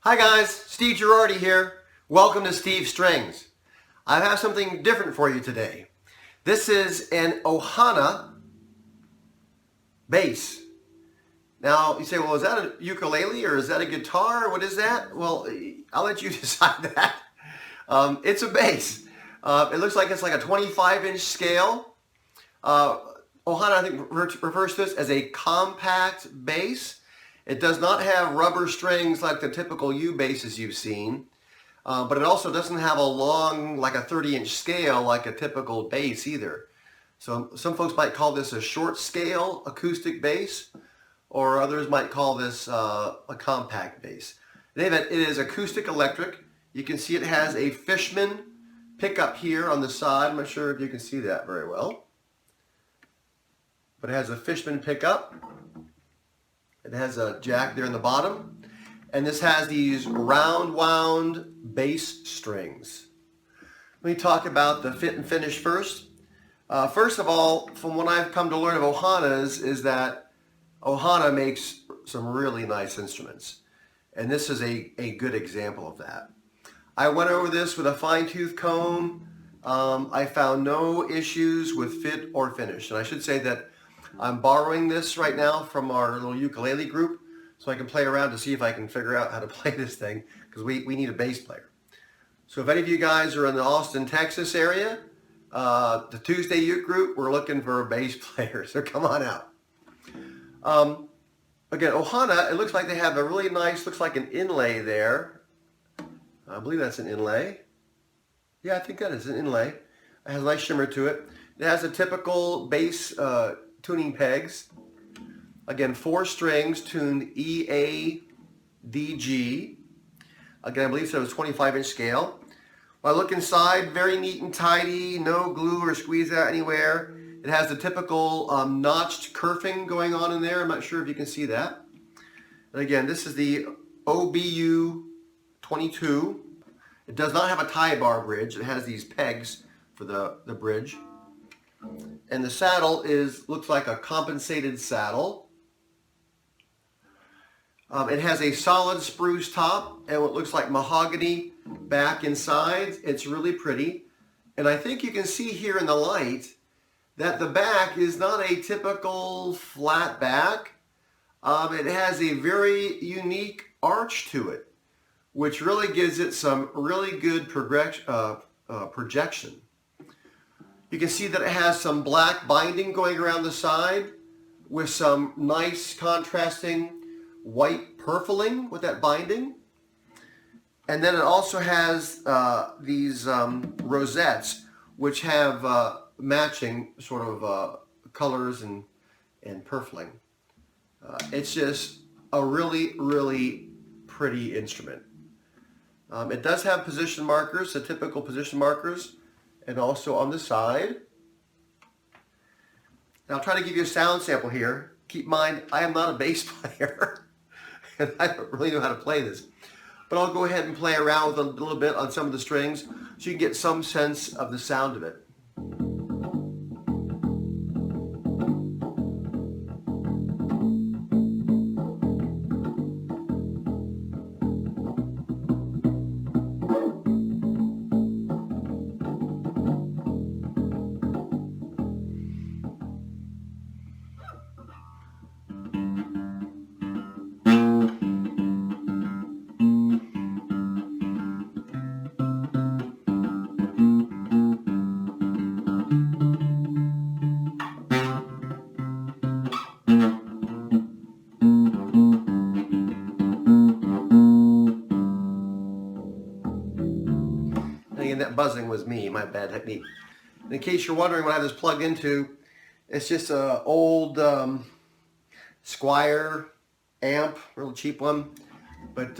Hi guys, Steve Girardi here. Welcome to Steve Strings. I have something different for you today. This is an Ohana bass. Now you say, well, is that a ukulele or is that a guitar? What is that? Well, I'll let you decide that. It's a bass. It looks like it's like a 25-inch scale. Ohana, I think, refers to this as a compact bass. It does not have rubber strings like the typical U basses you've seen, but it also doesn't have a long, like a 30-inch scale like a typical bass either. So some folks might call this a short scale acoustic bass, or others might call this a compact bass. It is acoustic electric. You can see it has a Fishman pickup here on the side. I'm not sure if you can see that very well, but it has a Fishman pickup. It has a jack there in the bottom, and this has these round wound bass strings. Let me talk about the fit and finish first. First of all, from what I've come to learn of Ohana's is that Ohana makes some really nice instruments, and this is a good example of that. I went over this with a fine-tooth comb. I found no issues with fit or finish, and I should say that I'm borrowing this right now from our little ukulele group so I can play around to see if I can figure out how to play this thing, because we need a bass player. So if any of you guys are in the Austin, Texas area, the Tuesday Uke group, we're looking for a bass player, so come on out. Again, Ohana, it looks like they have a really nice, looks like an inlay there. I believe that's an inlay. Yeah, I think that is an inlay. It has a nice shimmer to it. It has a typical bass tuning pegs. Again, 4 strings tuned E, A, D, G. Again, I believe so, it's 25-inch scale. When I look inside, very neat and tidy, no glue or squeeze out anywhere. It has the typical notched kerfing going on in there. I'm not sure if you can see that. And again, this is the OBU-22. It does not have a tie bar bridge. It has these pegs for the bridge. And the saddle looks like a compensated saddle. It has a solid spruce top and what looks like mahogany back and sides. It's really pretty. And I think you can see here in the light that the back is not a typical flat back. It has a very unique arch to it, which really gives it some really good projection. You can see that it has some black binding going around the side with some nice contrasting white purfling with that binding. And then it also has these rosettes which have matching sort of colors and purfling. It's just a really, really pretty instrument. It does have position markers, the typical position markers, and also on the side. Now I'll try to give you a sound sample here. Keep in mind, I am not a bass player, and I don't really know how to play this. But I'll go ahead and play around with a little bit on some of the strings so you can get some sense of the sound of it. Again, that buzzing was me, my bad technique. And in case you're wondering what I have this plugged into, it's just an old Squire amp, real cheap one, but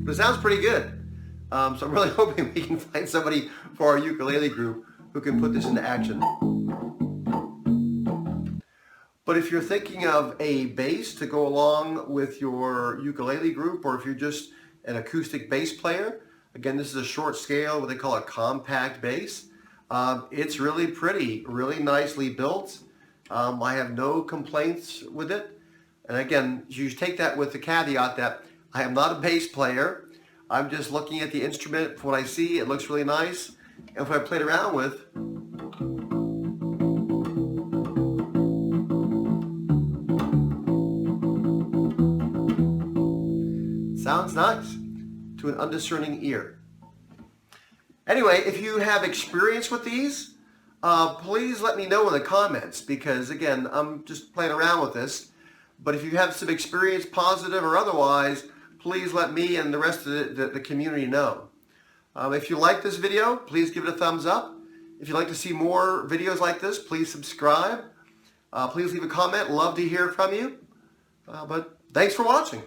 it sounds pretty good. So I'm really hoping we can find somebody for our ukulele group who can put this into action. But if you're thinking of a bass to go along with your ukulele group, or if you're just an acoustic bass player, again, this is a short scale, what they call a compact bass. It's really pretty, really nicely built. I have no complaints with it. And again, you take that with the caveat that I am not a bass player. I'm just looking at the instrument for what I see. It looks really nice. And if I played around with, sounds nice to an undiscerning ear. Anyway, if you have experience with these, please let me know in the comments, because again, I'm just playing around with this. But if you have some experience, positive or otherwise, please let me and the rest of the community know. If you like this video, please give it a thumbs up. If you'd like to see more videos like this, please subscribe. Please leave a comment. Love to hear from you. But thanks for watching.